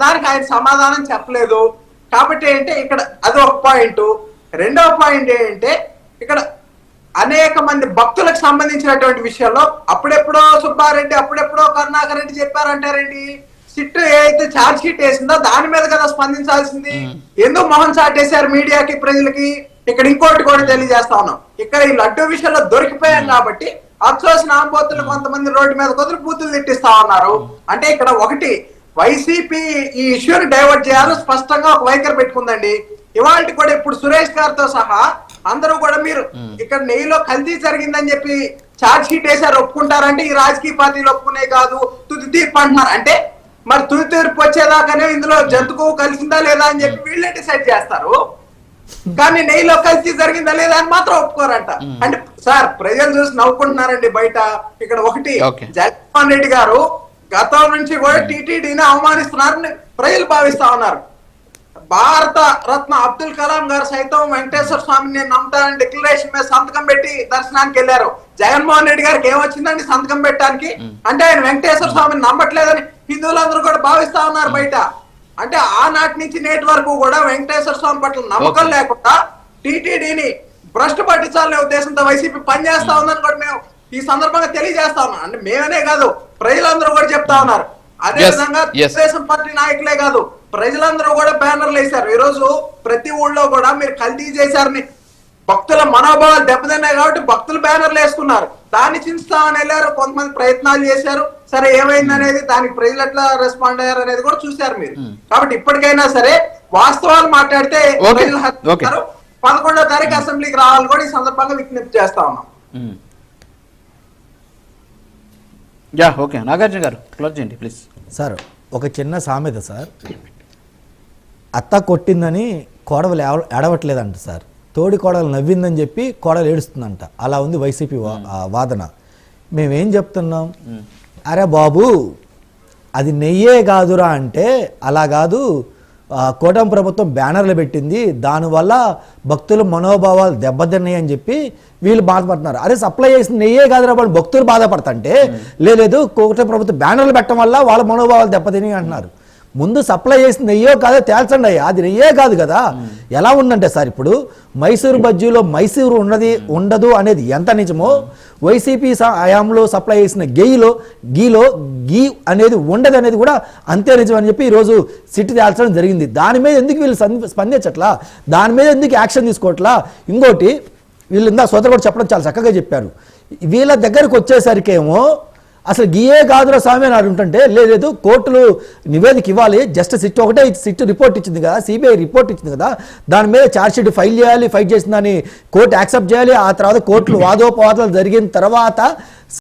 దానికి ఆయన సమాధానం చెప్పలేదు. కాబట్టి ఏంటంటే ఇక్కడ అది ఒక పాయింట్. రెండవ పాయింట్ ఏంటంటే ఇక్కడ అనేక మంది భక్తులకు సంబంధించినటువంటి విషయాల్లో అప్పుడెప్పుడో సుబ్బారెడ్డి అప్పుడెప్పుడో కరుణాకర్ రెడ్డి చెప్పారంటారండి. సిట్ ఏదైతే ఛార్జ్ షీట్ వేసిందో దాని మీద కదా స్పందించాల్సింది. ఎందుకు మొహం చాటేశారు మీడియాకి ప్రజలకి? ఇక్కడ ఇంకోటి కూడా తెలియజేస్తా ఉన్నాం. ఇక్కడ ఈ లడ్డూ విషయంలో దొరికిపోయాం కాబట్టి అచ్చోసిన ఆంబోతులు కొంతమంది రోడ్డు మీద కుదిరి బూతులు తిట్టిస్తా ఉన్నారు. అంటే ఇక్కడ ఒకటి వైసీపీ ఈ ఇష్యూని డైవర్ట్ చేయాలని స్పష్టంగా ఒక వైఖరి పెట్టుకుందండి. ఇవాళ కూడా ఇప్పుడు సురేష్ గారితో సహా అందరూ కూడా మీరు ఇక్కడ నెయ్యిలో కల్తీ జరిగిందని చెప్పి ఛార్జ్ షీట్ వేసారు, ఒప్పుకుంటారంటే ఈ రాజకీయ పార్టీలు ఒప్పుకునే కాదు తుది తీర్పు అంటున్నారు. అంటే మరి తుది తీర్పు వచ్చేదాకానే ఇందులో జంతుకు కలిసిందా లేదా అని చెప్పి వీళ్ళే డిసైడ్ చేస్తారు, కానీ నెయ్యిలో కల్తీ జరిగిందా లేదా అని మాత్రం ఒప్పుకోరంట. అంటే సార్ ప్రజలు చూసి నవ్వుకుంటున్నారండి బయట. ఇక్కడ ఒకటి జగన్మోహన్ రెడ్డి గారు గతం నుంచి కూడా టీటీడీని అవమానిస్తున్నారని ప్రజలు భావిస్తా ఉన్నారు. భారత రత్న అబ్దుల్ కలాం గారు సైతం వెంకటేశ్వర స్వామిని నేను నమ్ముతానని డిక్లరేషన్ మీద సంతకం పెట్టి దర్శనానికి వెళ్ళారు. జగన్మోహన్ రెడ్డి గారికి ఏమొచ్చిందండి సంతకం పెట్టడానికి? అంటే ఆయన వెంకటేశ్వర స్వామిని నమ్మట్లేదని హిందువులందరూ కూడా భావిస్తా ఉన్నారు బయట. అంటే ఆనాటి నుంచి నేటి వరకు కూడా వెంకటేశ్వర స్వామి పట్ల నమ్మకం లేకుండా టీటీడీని భ్రష్టు పట్టించాలనే ఉద్దేశంతో వైసీపీ పనిచేస్తా ఉందని కూడా మేము ఈ సందర్భంగా తెలియజేస్తా ఉన్నాం. అంటే మేమనే కాదు ప్రజలందరూ కూడా చెప్తా ఉన్నారు. అదే విధంగా తెలుగుదేశం పార్టీ నాయకులే కాదు ప్రజలందరూ కూడా బ్యానర్లు వేశారు. ఈ రోజు ప్రతి ఊళ్ళో కూడా మీరు కల్తీ చేశారని భక్తుల మనోభావాలు దెబ్బతిన్నాయి కాబట్టి భక్తులు బ్యానర్లు వేసుకున్నారు. దాన్ని చించుతామని వెళ్ళారు, కొంతమంది ప్రయత్నాలు చేశారు. సరే ఏమైంది అనేది దానికి ప్రజలు ఎట్లా రెస్పాండ్ అయ్యారు అనేది కూడా చూశారు మీరు. కాబట్టి ఇప్పటికైనా సరే వాస్తవాలు మాట్లాడితే ప్రజలు 11వ తారీఖు అసెంబ్లీకి రావాలని కూడా ఈ సందర్భంగా విజ్ఞప్తి చేస్తా ఉన్నాం. ఓకే నాగార్జున గారు క్లోజ్ చేయండి ప్లీజ్. సార్ ఒక చిన్న సామెత సార్, అత్త కొట్టిందని కోడవలు ఏడవట్లేదంట సార్, తోడి కోడలు నవ్విందని చెప్పి కోడలు ఏడుస్తుందంట. అలా ఉంది వైసీపీ వాదన. మేమేం చెప్తున్నాం, అరే బాబు అది నెయ్యే కాదురా అంటే అలా కాదు, కూటమి ప్రభుత్వం బ్యానర్లు పెట్టింది దానివల్ల భక్తుల మనోభావాలు దెబ్బతిన్నాయి అని చెప్పి వీళ్ళు బాధపడుతున్నారు. అరే సప్లై చేసిన నెయ్యే కాదురా వాళ్ళు భక్తులు బాధపడతంటే లేదు కూటమి ప్రభుత్వం బ్యానర్లు పెట్టడం వల్ల వాళ్ళ మనోభావాలు దెబ్బతిన్నాయి అంటున్నారు. ముందు సప్లై చేసిన నెయ్యో కాదో తేల్చండి అయ్యా, అది నెయ్యే కాదు కదా. ఎలా ఉందంటే సార్ ఇప్పుడు మైసూరు బజ్జీలో మైసూరు ఉండదు అనేది ఎంత నిజమో వైసీపీ హయాంలో సప్లై చేసిన గీలో గీ అనేది ఉండదు అనేది కూడా అంతే నిజం అని చెప్పి ఈరోజు సిట్ తేల్చడం జరిగింది. దాని మీద ఎందుకు వీళ్ళు స్పందించట్లా, దాని మీద ఎందుకు యాక్షన్ తీసుకోవట్లా? ఇంకోటి వీళ్ళు ఇందా సోదరు కూడా చెప్పడం చాలా చక్కగా చెప్పారు. వీళ్ళ దగ్గరకు వచ్చేసరికేమో అసలు గీయే కాదురా స్వామి అని అంటుంటే లేదు కోర్టులు నివేదిక ఇవ్వాలి, జస్ట్ సిట్ ఒకటే సిట్ రిపోర్ట్ ఇచ్చింది కదా, సిబిఐ రిపోర్ట్ ఇచ్చింది కదా, దాని మీద ఛార్జ్షీట్ ఫైల్ చేయాలి, ఫైట్ చేసిన దాన్ని కోర్టు యాక్సెప్ట్ చేయాలి. ఆ తర్వాత కోర్టులు వాదోపవాదాలు జరిగిన తర్వాత